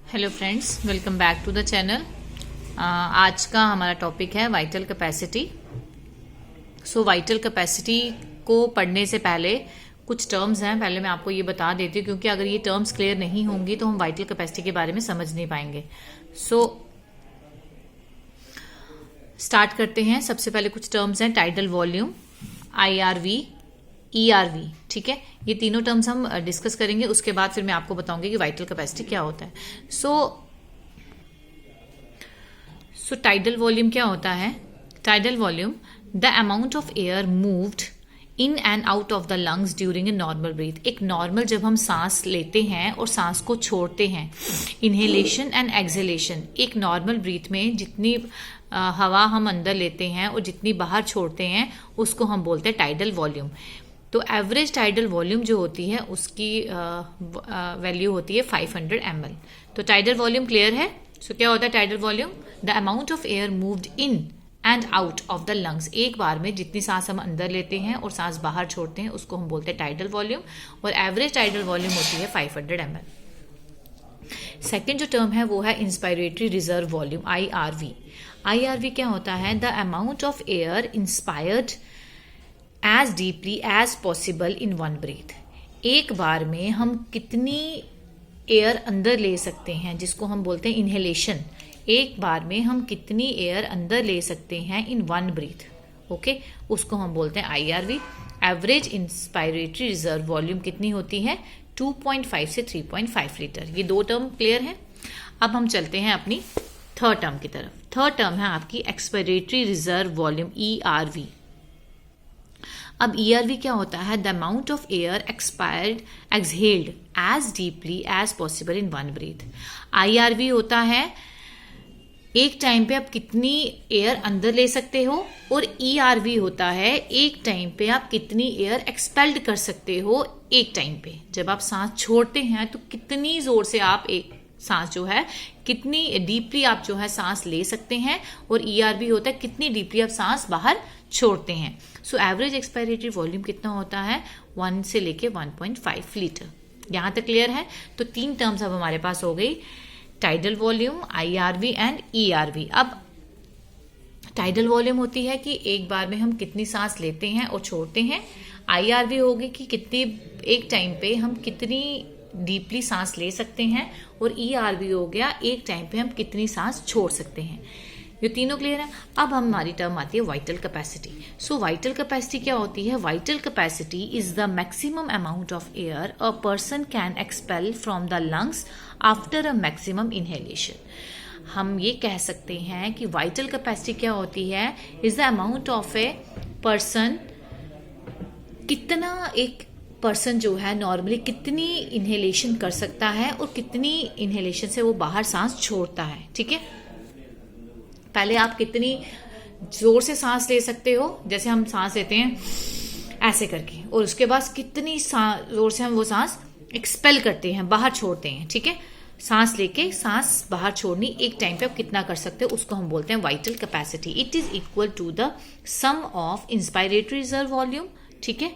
Hello friends, welcome back to the channel. आज का हमारा टॉपिक है vital capacity. So vital capacity को पढ़ने से पहले कुछ टर्म्स हैं, पहले मैं आपको ये बता देती हूँ, क्योंकि अगर ये टर्म्स क्लियर नहीं होंगी तो हम वाइटल कैपेसिटी के बारे में समझ नहीं पाएंगे। सो स्टार्ट करते हैं। सबसे पहले कुछ टर्म्स हैं, टाइडल वॉल्यूम, IRV, ERV। ठीक है, ये तीनों टर्म्स हम डिस्कस करेंगे। उसके बाद फिर मैं आपको बताऊंगी कि वाइटल कैपेसिटी क्या होता है। सो टाइडल वॉल्यूम क्या होता है? Tidal volume, the amount of air moved in and out of the lungs during a normal breath. एक नॉर्मल जब हम सांस लेते हैं और सांस को छोड़ते हैं, इनहेलेशन एंड एक्सहेलेशन, एक नॉर्मल ब्रीथ में जितनी हवा हम अंदर लेते हैं और जितनी बाहर छोड़ते हैं उसको हम बोलते हैं टाइडल वॉल्यूम। तो एवरेज टाइडल वॉल्यूम जो होती है उसकी वैल्यू होती है 500 ml। तो टाइडल वॉल्यूम क्लियर है? सो क्या होता है tidal volume? The amount of air moved in and out of the lungs. एक बार में जितनी सांस हम अंदर लेते हैं और सांस बाहर छोड़ते हैं उसको हम बोलते हैं टाइडल वॉल्यूम, और एवरेज टाइडल वॉल्यूम होती है 500 ml। सेकेंड जो टर्म है वो है inspiratory reserve volume, IRV। IRV क्या होता है? The amount of air inspired as deeply as possible in one breath. एक बार में हम कितनी एयर अंदर ले सकते हैं, जिसको हम बोलते हैं इनहेलेशन। एक बार में हम कितनी एयर अंदर ले सकते हैं इन वन ब्रीथ, ओके, उसको हम बोलते हैं IRV। Average inspiratory reserve volume कितनी होती है? 2.5 से 3.5 लीटर। ये दो टर्म क्लियर है। अब हम चलते हैं अपनी थर्ड टर्म की तरफ। थर्ड टर्म है आपकी एक्सपायरेटरी रिजर्व वॉल्यूम, ERV। अब ERV क्या होता है? The amount of air expired exhaled as deeply as possible in one breath. IRV होता है एक टाइम पे आप कितनी एयर अंदर ले सकते हो, और ERV होता है एक टाइम पे आप कितनी एयर एक्सपेल्ड कर सकते हो। एक टाइम पे जब आप सांस छोड़ते हैं तो कितनी जोर से आप एक सांस जो है, कितनी डीपली आप जो है सांस ले सकते हैं, और ERV होता है कितनी डीपली आप सांस बाहर छोड़ते हैं। सो एवरेज एक्सपायरेटरी वॉल्यूम कितना होता है? 1 से लेके 1.5 लीटर। यहां तक क्लियर है? तो तीन टर्म्स अब हमारे पास हो गई, tidal volume, IRV and ERV। अब टाइडल वॉल्यूम होती है कि एक बार में हम कितनी सांस लेते हैं और छोड़ते हैं। IRV होगी कि कितनी एक टाइम पे हम कितनी डीपली सांस ले सकते हैं, और ERV हो गया एक टाइम पे हम कितनी सांस छोड़ सकते हैं। ये तीनों क्लियर है। अब हमारी टर्म आती है vital capacity. So vital capacity क्या होती है? Vital capacity is the maximum amount of air a person can expel from the lungs after a maximum inhalation. हम ये कह सकते हैं कि वाइटल कैपेसिटी क्या होती है? Is the amount of a person, कितना एक पर्सन जो है नॉर्मली कितनी इनहेलेशन कर सकता है और कितनी इनहेलेशन से वो बाहर सांस छोड़ता है। ठीक है, पहले आप कितनी जोर से सांस ले सकते हो, जैसे हम सांस लेते हैं ऐसे करके, और उसके बाद कितनी जोर से हम वो सांस एक्सपेल करते हैं, बाहर छोड़ते हैं। ठीक है, सांस लेके सांस बाहर छोड़नी एक टाइम पे आप कितना कर सकते हो उसको हम बोलते हैं vital capacity. It is equal to the sum of inspiratory reserve volume, ठीक है,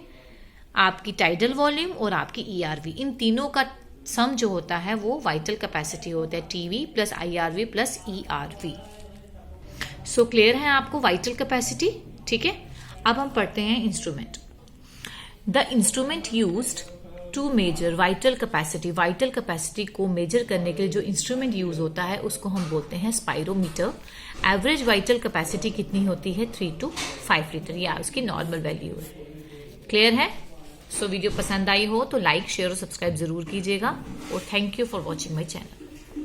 आपकी टाइडल वॉल्यूम और आपकी ERV, इन तीनों का सम जो होता है वो वाइटल कैपेसिटी होता है, TV plus IRV plus ERV। So clear है आपको वाइटल कैपेसिटी? ठीक है, अब हम पढ़ते हैं instrument. The instrument used to measure vital capacity. Vital capacity को मेजर करने के लिए जो इंस्ट्रूमेंट यूज होता है उसको हम बोलते हैं स्पायरोमीटर। एवरेज वाइटल कैपेसिटी कितनी होती है? 3 to 5 लीटर, या उसकी नॉर्मल वैल्यू है। क्लियर है? सो वीडियो पसंद आई हो तो लाइक, शेयर और सब्सक्राइब जरूर कीजिएगा, और thank you for watching my channel.